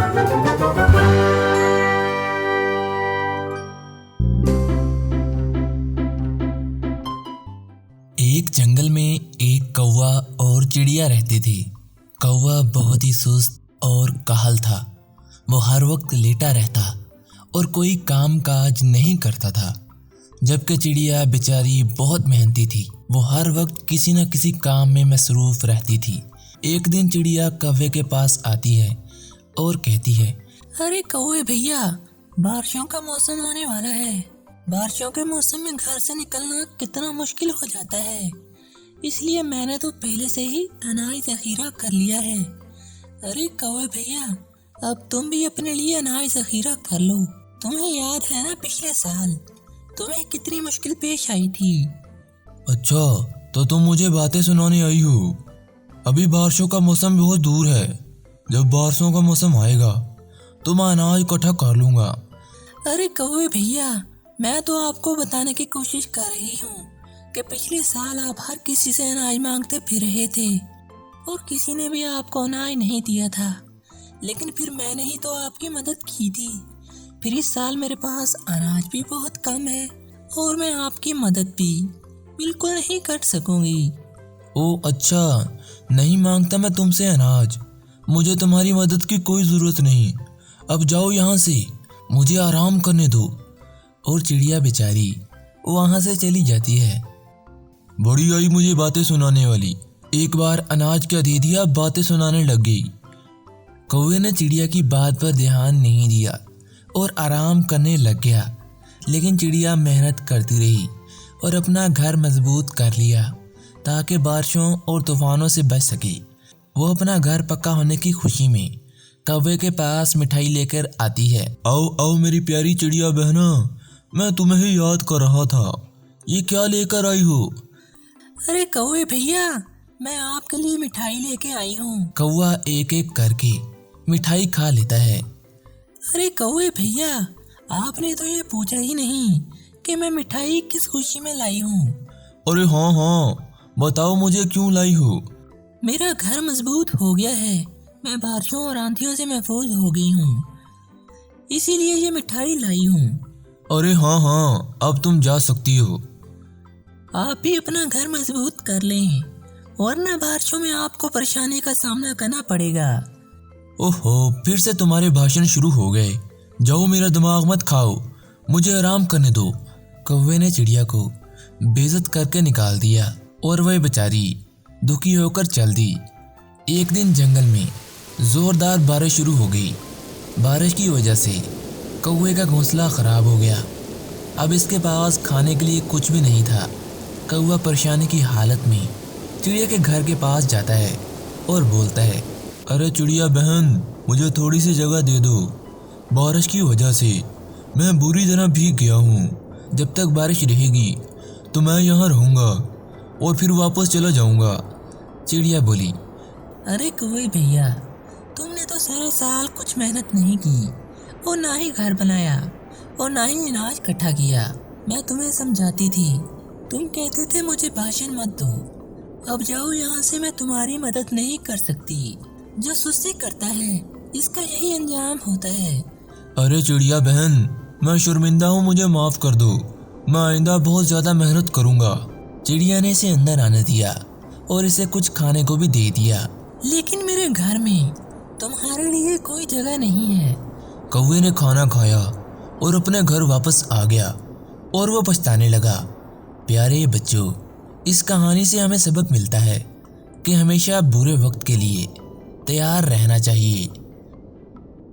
एक जंगल में एक कौवा और चिड़िया रहते थे। कौवा बहुत ही सुस्त और काहल था। वो हर वक्त लेटा रहता और कोई काम काज नहीं करता था, जबकि चिड़िया बेचारी बहुत मेहनती थी। वो हर वक्त किसी न किसी काम में मसरूफ रहती थी। एक दिन चिड़िया कौवे के पास आती है और कहती है, अरे कौवे भैया, बारिशों का मौसम आने वाला है। बारिशों के मौसम में घर से निकलना कितना मुश्किल हो जाता है, इसलिए मैंने तो पहले से ही अनाज ज़ख़ीरा कर लिया है। अरे कौवे भैया, अब तुम भी अपने लिए अनाज ज़ख़ीरा कर लो। तुम्हें याद है ना, पिछले साल तुम्हें कितनी मुश्किल पेश आई थी। अच्छा, तो तुम मुझे बातें सुनाने आई हो। अभी बारिशों का मौसम बहुत दूर है। जब बारिशों का मौसम आएगा तो मैं अनाज इकट्ठा कर लूँगा। अरे कौवे भैया, मैं तो आपको बताने की कोशिश कर रही हूँ कि पिछले साल आप हर किसी से अनाज मांगते फिर रहे थे और किसी ने भी आपको अनाज नहीं दिया था, लेकिन फिर मैंने ही तो आपकी मदद की थी। फिर इस साल मेरे पास अनाज भी बहुत कम है और मैं आपकी मदद भी बिल्कुल नहीं कर सकूंगी। ओ अच्छा, नहीं मांगता मैं तुमसे अनाज। मुझे तुम्हारी मदद की कोई ज़रूरत नहीं। अब जाओ यहाँ से, मुझे आराम करने दो। और चिड़िया बेचारी वहाँ से चली जाती है। बड़ी आई मुझे बातें सुनाने वाली, एक बार अनाज क्या दे दिया, बातें सुनाने लग गई। कौवे ने चिड़िया की बात पर ध्यान नहीं दिया और आराम करने लग गया, लेकिन चिड़िया मेहनत करती रही और अपना घर मजबूत कर लिया ताकि बारिशों और तूफानों से बच सके। वो अपना घर पक्का होने की खुशी में कौवे के पास मिठाई लेकर आती है। आओ आओ मेरी प्यारी चिड़िया बहना, मैं तुम्हें ही याद कर रहा था। ये क्या लेकर आई हो? अरे कौवे भैया, मैं आपके लिए मिठाई लेके आई हूँ। कौवा एक एक करके मिठाई खा लेता है। अरे कौवे भैया, आपने तो ये पूछा ही नहीं कि मैं मिठाई किस खुशी में लाई हूँ। अरे हाँ हाँ, बताओ मुझे क्यों लाई हो? मेरा घर मजबूत हो गया है, मैं बारिशों और आंधियों से महफूज हो गई हूँ, इसीलिए ये मिठाई लाई हूँ। अरे हाँ हाँ, अब तुम जा सकती हो। आप भी अपना घर मजबूत कर लें, वरना बारिशों में आपको परेशानी का सामना करना पड़ेगा। ओहो, फिर से तुम्हारे भाषण शुरू हो गए। जाओ, मेरा दिमाग मत खाओ, मुझे आराम करने दो। कौवे ने चिड़िया को बेइज्जत करके निकाल दिया और वह बेचारी दुखी होकर चल दी। एक दिन जंगल में जोरदार बारिश शुरू हो गई। बारिश की वजह से कौवे का घोंसला खराब हो गया। अब इसके पास खाने के लिए कुछ भी नहीं था। कौवा परेशानी की हालत में चिड़िया के घर के पास जाता है और बोलता है, अरे चिड़िया बहन, मुझे थोड़ी सी जगह दे दो। बारिश की वजह से मैं बुरी तरह भीग गया हूँ। जब तक बारिश रहेगी तो मैं यहाँ रहूँगा और फिर वापस चला जाऊँगा। चिड़िया बोली, अरे कौवे भैया, तुमने तो सारा साल कुछ मेहनत नहीं की और ना ही घर बनाया और ना ही अनाज इकट्ठा किया। मैं तुम्हें समझाती थी, तुम कहते थे मुझे भाषण मत दो। अब जाओ यहाँ से, मैं तुम्हारी मदद नहीं कर सकती। जो सुस्ती करता है इसका यही अंजाम होता है। अरे चिड़िया बहन, मैं शर्मिंदा हूँ, मुझे माफ़ कर दो। मैं आइंदा बहुत ज़्यादा मेहनत करूँगा। चिड़िया ने इसे अंदर आने दिया और इसे कुछ खाने को भी दे दिया। लेकिन मेरे घर में तुम्हारे लिए कोई जगह नहीं है। कौवे ने खाना खाया और अपने घर वापस आ गया और वो पछताने लगा। प्यारे बच्चों, इस कहानी से हमें सबक मिलता है कि हमेशा बुरे वक्त के लिए तैयार रहना चाहिए।